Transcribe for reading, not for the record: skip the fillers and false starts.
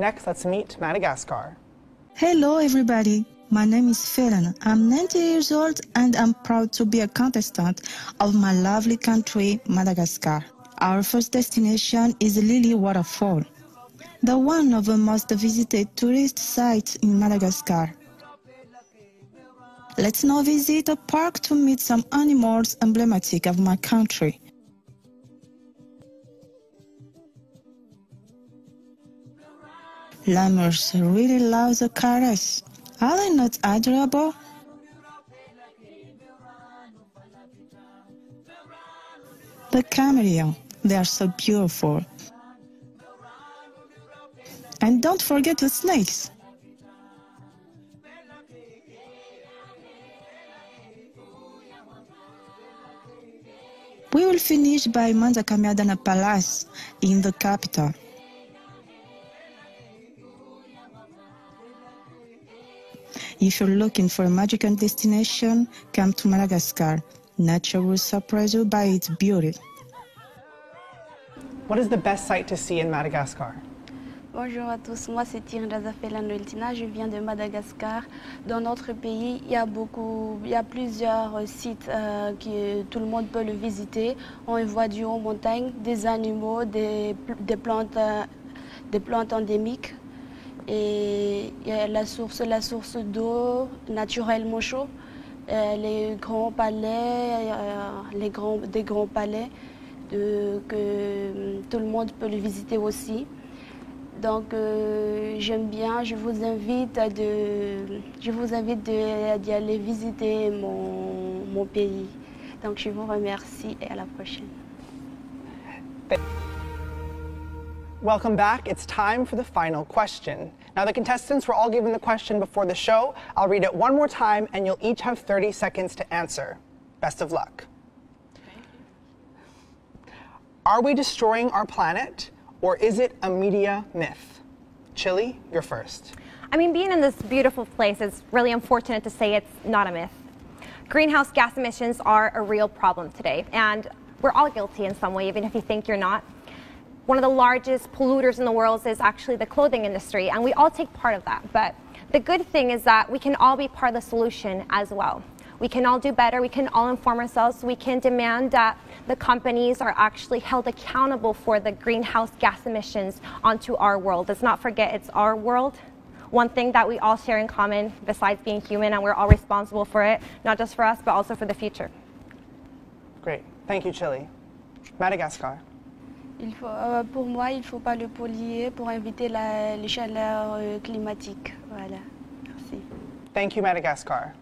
Next, let's meet Madagascar. Hello, everybody. My name is Felana. I'm 90 years old and I'm proud to be a contestant of my lovely country, Madagascar. Our first destination is Lily Waterfall, the one of the most visited tourist sites in Madagascar. Let's now visit a park to meet some animals emblematic of my country. Lemurs really love the caress. Are they not adorable? The chameleon, they are so beautiful. And don't forget the snakes. We will finish by Manzakamiadana Palace in the capital. If you're looking for a magical destination, come to Madagascar. Nature will surprise you by its beauty. What is the best sight to see in Madagascar? Bonjour à tous, moi c'est Tirindraza, je viens de Madagascar. Dans notre pays, il y a plusieurs sites que tout le monde peut le visiter. On y voit du haut montagne, des animaux, des plantes endémiques. Et il y a la source d'eau naturellement chaude, les grands palais, des grands palais que tout le monde peut le visiter aussi. Donc j'aime bien, je vous invite d'y aller visiter mon pays. Donc je vous remercie et à la prochaine. Welcome back. It's time for the final question. Now, the contestants were all given the question before the show. I'll read it one more time, and you'll each have 30 seconds to answer. Best of luck. Are we destroying our planet, or is it a media myth? Chile, you're first. I mean, being in this beautiful place, it's really unfortunate to say it's not a myth. Greenhouse gas emissions are a real problem today, and we're all guilty in some way, even if you think you're not. One of the largest polluters in the world is actually the clothing industry, and we all take part of that. But the good thing is that we can all be part of the solution as well. We can all do better, we can all inform ourselves, we can demand that the companies are actually held accountable for the greenhouse gas emissions onto our world. Let's not forget it's our world. One thing that we all share in common, besides being human, and we're all responsible for it, not just for us, but also for the future. Great. Thank you, Chile. Madagascar. Pour moi, il ne faut pas le polluer pour éviter les chaleurs climatiques. Voilà. Merci. Thank you, Madagascar.